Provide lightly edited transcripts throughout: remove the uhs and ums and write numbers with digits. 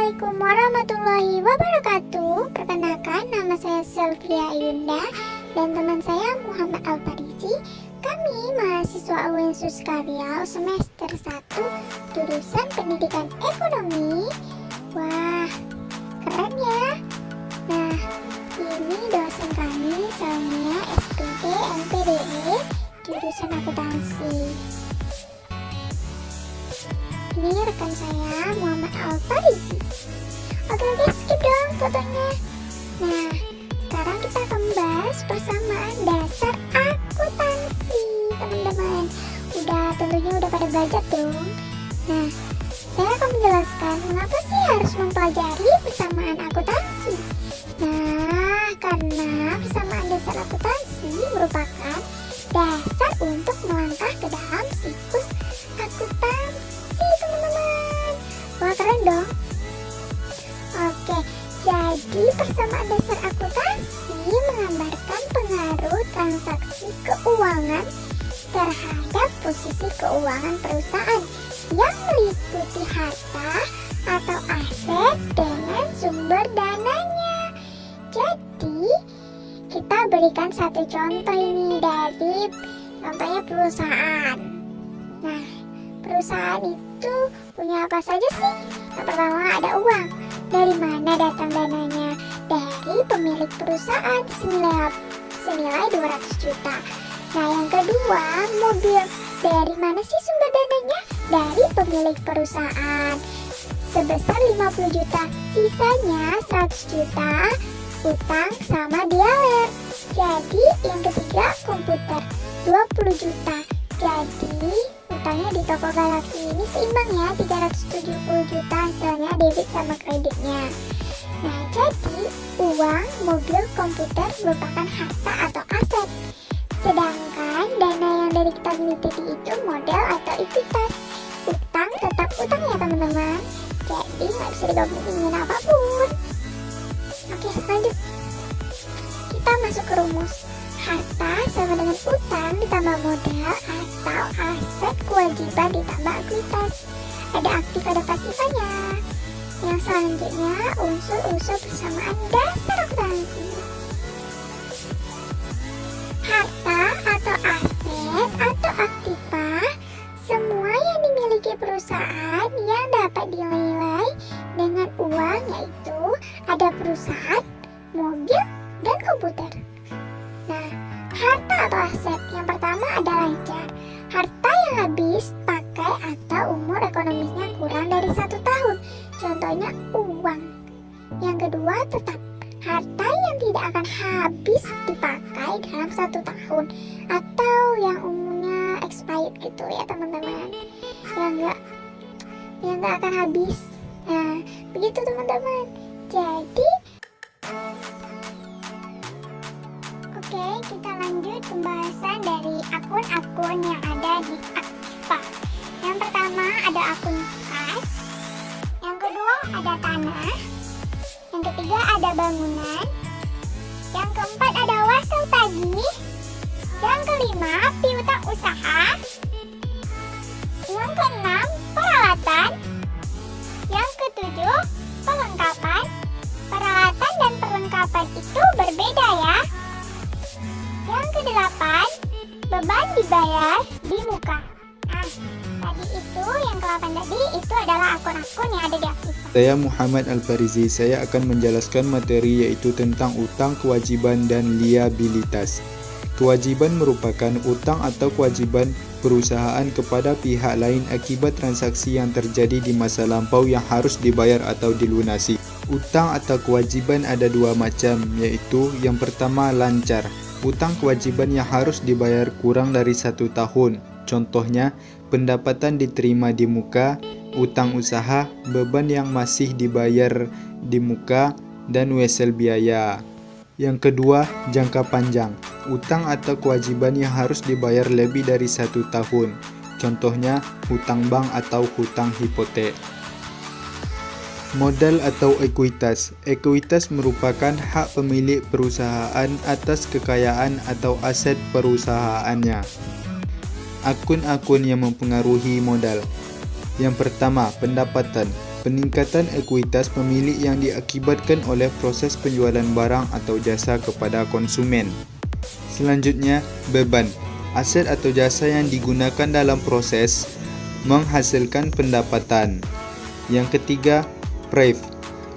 Assalamualaikum warahmatullahi wabarakatuh. Perkenalkan, nama saya Sylvia Yunda dan teman saya Muhammad Al-Farizi. Kami mahasiswa UNSUS Karyau semester 1 jurusan Pendidikan Ekonomi. Wah, keren ya. Nah, ini dosen kami Sonia SPD MPDE jurusan akuntansi. Ini rekan saya Muhammad Al-Farizi. Oke, skip dong fotonya. Nah, sekarang kita akan membahas persamaan dasar akuntansi, teman-teman. Tentunya udah pada belajar dong. Nah, saya akan menjelaskan mengapa sih harus mempelajari persamaan akuntansi. Nah, karena persamaan dasar akuntansi merupakan dasar untuk melangkah ke dalam siklus akuntansi, teman-teman. Wah, keren dong. Oke, jadi persamaan dasar akuntansi menggambarkan pengaruh transaksi keuangan terhadap posisi keuangan perusahaan yang meliputi harta atau aset dengan sumber dananya. Jadi, kita berikan satu contoh ini dari contohnya perusahaan. Nah, perusahaan itu punya apa saja sih? Yang pertama ada uang. Dari mana datang dananya? Dari pemilik perusahaan senilai 200 juta. Nah, yang kedua, mobil. Dari mana sih sumber dananya? Dari pemilik perusahaan sebesar 50 juta. Sisanya 100 juta utang sama dialer. Jadi yang ketiga, komputer 20 juta. Jadi utangnya di toko Galaxy ini seimbang ya, 370 juta hasilnya debit sama kreditnya. Nah, jadi uang, mobil, komputer merupakan harta atau aset. Sedangkan dana yang dari kita miliki itu modal atau ekuitas. Utang tetap utang ya teman-teman. Jadi nggak bisa digabungin apapun. Oke, lanjut. Kita masuk ke rumus. Harta sama dengan utang ditambah modal atau aset kewajiban ditambah ekuitas. Ada aktif, ada pasifnya. Yang selanjutnya unsur-unsur persamaan dasar akuntansi. Harta atau aset atau aktiva semua yang dimiliki perusahaan yang dapat dinilai dengan uang, yaitu ada perusahaan, mobil, dan komputer. Nah, harta atau aset yang pertama ada lancar. Harta yang habis pakai atau umur ekonomisnya kurang dari 1 tahun. Contohnya uang. Yang kedua tetap. Harta yang tidak akan habis dipakai dalam 1 tahun. Atau yang umurnya expired gitu ya teman-teman. Yang nggak akan habis. Nah, begitu teman-teman. Jadi oke, kita lanjut pembahasan dari akun-akun yang ada di aktiva. Yang pertama ada akun kas. Yang kedua ada tanah. Yang ketiga ada bangunan. Yang keempat ada wasal tagih. Yang kelima piutang usaha. Yang keenam peralatan. Yang ketujuh perlengkapan. Peralatan dan perlengkapan itu berbeda ya. Yang kedelapan, beban dibayar di muka. Nah, tadi itu yang ke-8 tadi itu adalah akun-akun yang ada di aktiva. Saya Muhammad Al-Farizi. Saya akan menjelaskan materi yaitu tentang utang, kewajiban, dan liabilitas. Kewajiban merupakan utang atau kewajiban perusahaan kepada pihak lain akibat transaksi yang terjadi di masa lampau yang harus dibayar atau dilunasi. Utang atau kewajiban ada 2 macam, yaitu yang pertama lancar. Utang kewajiban yang harus dibayar kurang dari 1 tahun. Contohnya, pendapatan diterima di muka, utang usaha, beban yang masih dibayar di muka, dan wesel biaya. Yang kedua, jangka panjang. Utang atau kewajiban yang harus dibayar lebih dari 1 tahun. Contohnya, hutang bank atau hutang hipotek. Modal atau ekuitas. Ekuitas merupakan hak pemilik perusahaan atas kekayaan atau aset perusahaannya. Akun-akun yang mempengaruhi modal. Yang pertama, pendapatan. peningkatan ekuitas pemilik yang diakibatkan oleh proses penjualan barang atau jasa kepada konsumen. Selanjutnya, beban, aset atau jasa yang digunakan dalam proses menghasilkan pendapatan. Yang ketiga, PREV,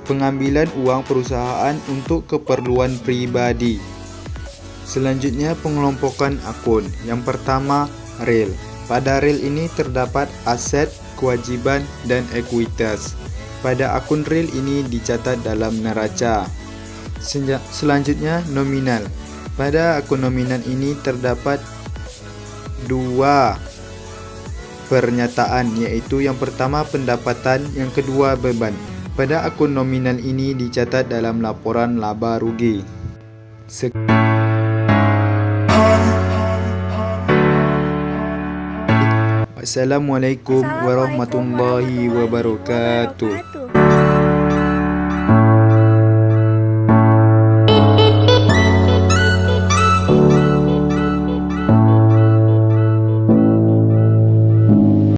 pengambilan uang perusahaan untuk keperluan pribadi. Selanjutnya, pengelompokan akun. Yang pertama, REL. Pada REL ini terdapat aset, kewajiban, dan ekuitas. Pada akun REL ini dicatat dalam neraca. Selanjutnya, nominal. Pada akun nominal ini terdapat dua pernyataan, yaitu yang pertama pendapatan, yang kedua beban. Pada akun nominal ini dicatat dalam laporan laba rugi. Assalamualaikum warahmatullahi wabarakatuh.